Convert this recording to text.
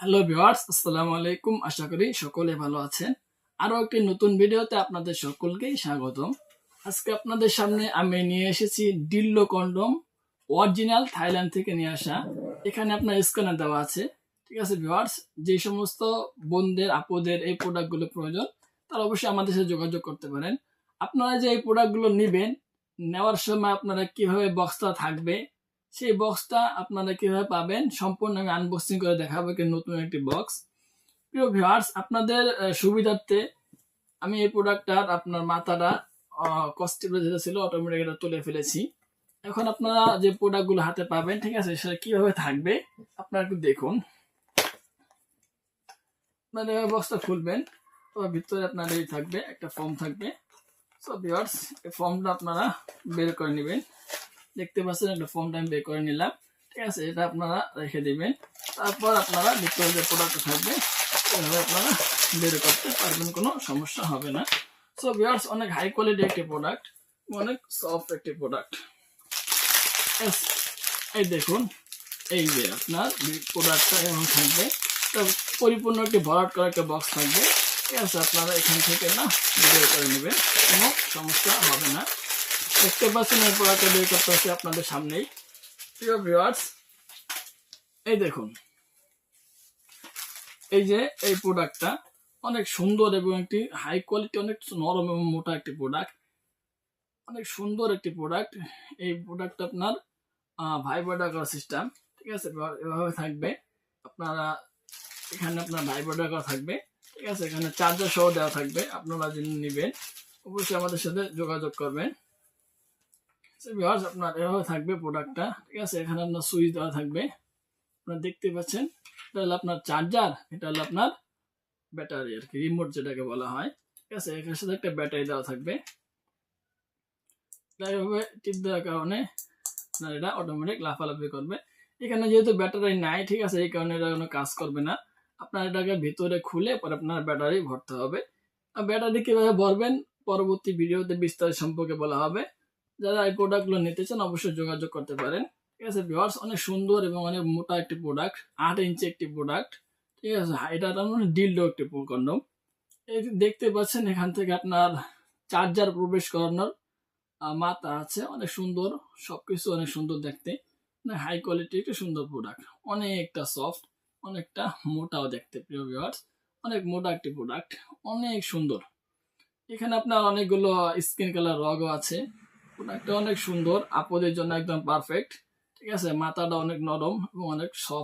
Hello viewers, আসসালামু আলাইকুম। আশা করি সকলে ভালো আছেন। আরো একটি নতুন ভিডিওতে আপনাদের সকলকেই স্বাগতম। আজকে আপনাদের সামনে আমি নিয়ে এসেছি ডিল্লো কন্ডম, অরিজিনাল থাইল্যান্ড থেকে নিয়ে আসা। এখানে আপনার স্ক্যানার দেওয়া আছে। ঠিক আছে ভিউয়ার্স, যে সমস্ত বোনদের আপুদের এই প্রোডাক্টগুলো প্রয়োজন তারা অবশ্যই আমাদের সাথে যোগাযোগ করতে পারেন। আপনারা যে এই প্রোডাক্টগুলো নেবেন, নেওয়ার সময় আপনারা কিভাবে বক্সটা থাকবে, সেই বক্সটা আপনারা কিভাবে পাবেন সম্পূর্ণ আমি আনবক্সিং করে দেখাবো নতুন একটি বক্স। প্রিয় ভিউয়ার্স, আপনাদের সুবিধার্থে আমি এই প্রোডাক্টটার আপনার মাথাটা কস্টিবল যেটা ছিল অটোমেটিক এটা তুলে ফেলেছি। এখন আপনারা যে প্রোডাক্টগুলো হাতে পাবেন, ঠিক আছে, সেটা কিভাবে থাকবে আপনারা একটু দেখুন। আপনারা বক্সটা খুলবেন, তো ভিতরে আপনার এই থাকবে একটা ফর্ম থাকবে। সো ভিউয়ার্স, এই ফর্মটা আপনারা বের করে নেবেন। দেখতে পাচ্ছেন একটা ফর্মটা আমি বের করে নিলাম। ঠিক আছে, এটা আপনারা রেখে দিবেন। তারপর আপনারা ভিতরে যে প্রোডাক্ট থাকবে এভাবে আপনারা বের করতে পারবেন, কোনো সমস্যা হবে না। সো ভিউয়ার্স, অনেক হাই কোয়ালিটি একটি প্রোডাক্ট, অনেক সফট একটি প্রোডাক্ট। এই দেখুন, এই যে আপনার প্রোডাক্টটা এমন থাকবে, পরিপূর্ণ একটি ভরাট করা একটা বক্স থাকবে। ঠিক আছে, আপনারা এখান থেকে না বের করে নেবেন, কোনো সমস্যা হবে না। দেখতে পাচ্ছেন এই প্রোডাক্টটা বের করতে হচ্ছে আপনাদের সামনেই। প্রিয় ভিউয়ার্স, এই দেখুন, এই যে এই প্রোডাক্টটা অনেক সুন্দর এবং একটি হাই কোয়ালিটি, অনেক নরম এবং মোটা একটি প্রোডাক্ট, অনেক সুন্দর একটি প্রোডাক্ট। এই প্রোডাক্টটা আপনার ভাইব্রেটর করা সিস্টেম। ঠিক আছে, এভাবে থাকবে। আপনারা এখানে আপনার ভাইব্রেটর করা থাকবে। ঠিক আছে, এখানে চার্জার সহ দেওয়া থাকবে। আপনারা যিনি নেবেন অবশ্যই আমাদের সাথে যোগাযোগ করবেন। আপনার এভাবে থাকবে প্রোডাক্টটা। ঠিক আছে, এখানে আপনার সুইচ দেওয়া থাকবে। আপনারা দেখতে পাচ্ছেন, এটা হলো আপনার চার্জার, এটা হলো আপনার ব্যাটারি আর কি, রিমোট যেটাকে বলা হয়। ঠিক আছে, এখানে সাথে একটা ব্যাটারি দেওয়া থাকবে। এইভাবে টিপ দেওয়ার কারণে আপনার এটা অটোমেটিক লাফালাফি করবে। এখানে যেহেতু ব্যাটারি নাই, ঠিক আছে, এই কারণে এটা কোনো কাজ করবে না। আপনার এটাকে ভিতরে খুলে পরে আপনার ব্যাটারি ভরতে হবে। আর ব্যাটারি কিভাবে ভরবেন পরবর্তী ভিডিওতে বিস্তারিত সম্পর্কে বলা হবে। যারা এই প্রোডাক্টগুলো নিতে চান অবশ্যই যোগাযোগ করতে পারেন। ঠিক আছে ভিউয়ার্স, অনেক সুন্দর এবং অনেক মোটা একটি প্রোডাক্ট, 8 ইঞ্চি একটি প্রোডাক্ট। ঠিক আছে, এটা মানে ডিলডো একটি কন্ডম। এই দেখতে পাচ্ছেন, এখান থেকে আপনার চার্জার প্রবেশ করানোর মাথা আছে, অনেক সুন্দর, সবকিছু অনেক সুন্দর দেখতে, হাই কোয়ালিটি একটি সুন্দর প্রোডাক্ট, অনেকটা সফট, অনেকটা মোটাও দেখতে। প্রিয় ভিউয়ার্স, অনেক মোটা একটি প্রোডাক্ট, অনেক সুন্দর। এখানে আপনার অনেকগুলো স্কিন কালার রগও আছে। প্রোডাক্টটা অনেক সুন্দর, আপুদের জন্য একদম পারফেক্ট। ঠিক আছে, মাথাটা অনেক নরম এবং অনেক সফট।